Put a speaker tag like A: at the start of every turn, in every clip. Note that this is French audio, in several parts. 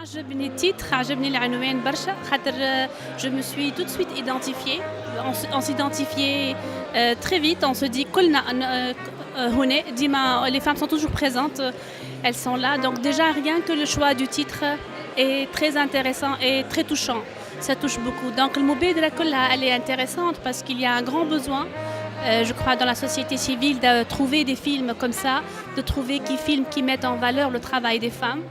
A: عجبني التيتر عجبني العنوان برشا خاطر je me suis tout de suite identifiée. On s'identifie très vite, on se dit كلنا هنا ديما les femmes sont toujours présentes, elles sont là. Donc déjà rien que le choix du titre est très intéressant et très touchant. Ça touche beaucoup. Donc المبادرة كلها elle est intéressante parce qu'il y a un grand besoin. Je crois dans la société civile de trouver des films comme ça, de trouver des films qui mettent en valeur le travail des femmes.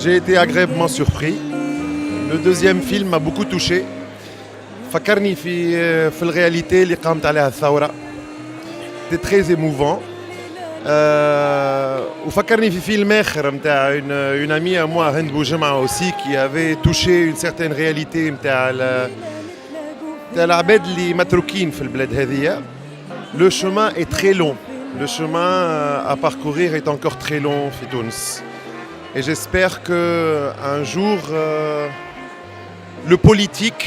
B: J'ai été agréablement surpris. Le deuxième film m'a beaucoup touché. فكرني في الرياليتي اللي قامت عليها الثورة. C'était très émouvant. وفكرني في فيلم آخر متاع une amie à moi هند بوجمعة aussi qui avait touché une certaine réalité متاع العباد اللي متروكين في البلاد هذية. Le chemin est très long. Le chemin à parcourir est encore très long في تونس. Et j'espère qu'un jour, le politique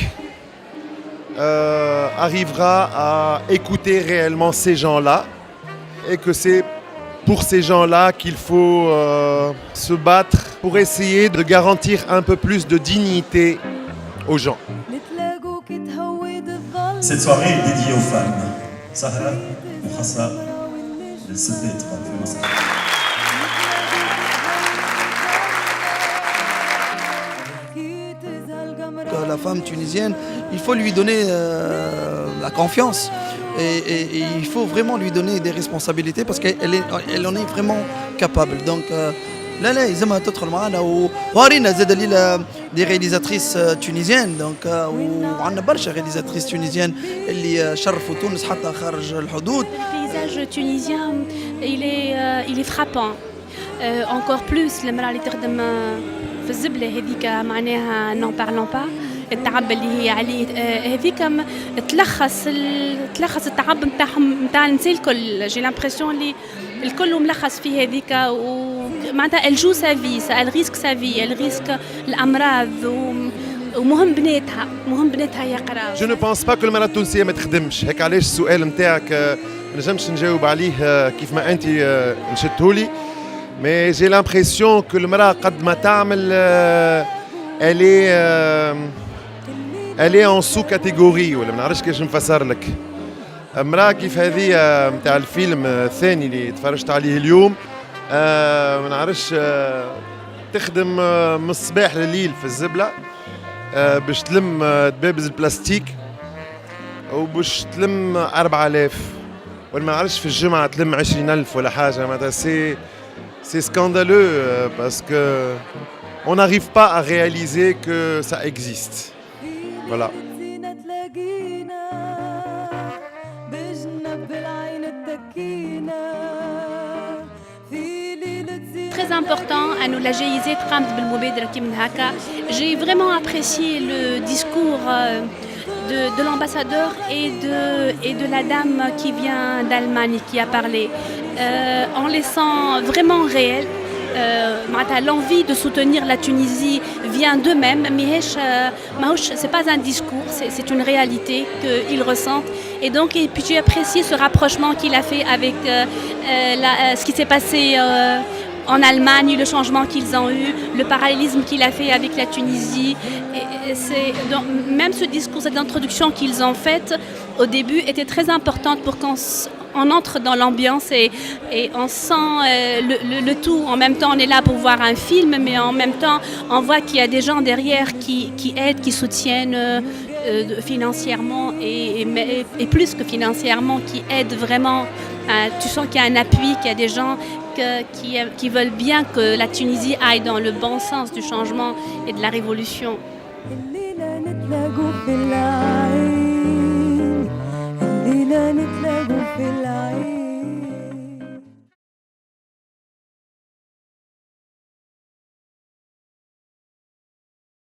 B: arrivera à écouter réellement ces gens-là et que c'est pour ces gens-là qu'il faut se battre pour essayer de garantir un peu plus de dignité aux gens.
C: Cette soirée est dédiée aux femmes. Sahara, Moukhassa, le Sibet,
D: La femme tunisienne, il faut lui donner la confiance et il faut vraiment lui donner des responsabilités parce qu'elle en est vraiment capable. Donc là, لازمها تدخل معنا وورينا زاد des réalisatrices tunisiennes. Donc وعندنا برشا réalisatrices tunisiennes اللي شرفوا تونس حتى خارج الحدود.
A: Le paysage tunisien, il est frappant. Encore plus المرأة اللي تخدم في الزبلة هذيك معناها n'en parlons pas. التعب اللي هي عليه هذيك تلخص التعب نتاعهم نتاع النساء الكل. جي لامبرسيون اللي الكل ملخص في هذيك ومعناتها elle joue sa vie, elle risque sa vie, elle risque الأمراض ومهم بناتها يقراو.
B: Je ne pense pas que المرأة التونسية ما تخدمش. هيك علاش السؤال نتاعك ما نجمش نجاوب عليه كيف ما أنت نشدتهولي. Mais j'ai l'impression que المرأة قد ما تعمل elle est en sous-catégorie ولا ما نعرفش كيفاش نفسر لك. امرأة كيف هذه نتاع الفيلم الثاني اللي تفرجت عليه اليوم ما نعرفش تخدم من الصباح لليل في الزبلة باش تلم دبابز البلاستيك وباش تلم 4000 ولا ما نعرفش في الجمعة تلم 20,000 ولا حاجة. معناتها c'est scandaleux parce que on n'arrive pas à réaliser que ça existe. Voilà.
A: Très important à nous la GIZ تقامت بالمبادرة كي من هكا. J'ai vraiment apprécié le discours de l'ambassadeur et de la dame qui vient d'Allemagne qui a parlé en laissant vraiment réel. L'envie de soutenir la Tunisie vient d'eux-mêmes, mais ce n'est pas un discours, c'est une réalité qu'ils ressentent. Et donc, et puis j'ai apprécié ce rapprochement qu'il a fait avec ce qui s'est passé en Allemagne, le changement qu'ils ont eu, le parallélisme qu'il a fait avec la Tunisie. Donc, même ce discours, cette introduction qu'ils ont faite au début était très importante pour qu'on entre dans l'ambiance et on sent le tout. En même temps, on est là pour voir un film, mais en même temps, on voit qu'il y a des gens derrière qui aident, qui soutiennent financièrement et plus que financièrement, qui aident vraiment. Tu sens qu'il y a un appui, qu'il y a des gens qui veulent bien que la Tunisie aille dans le bon sens du changement et de la révolution.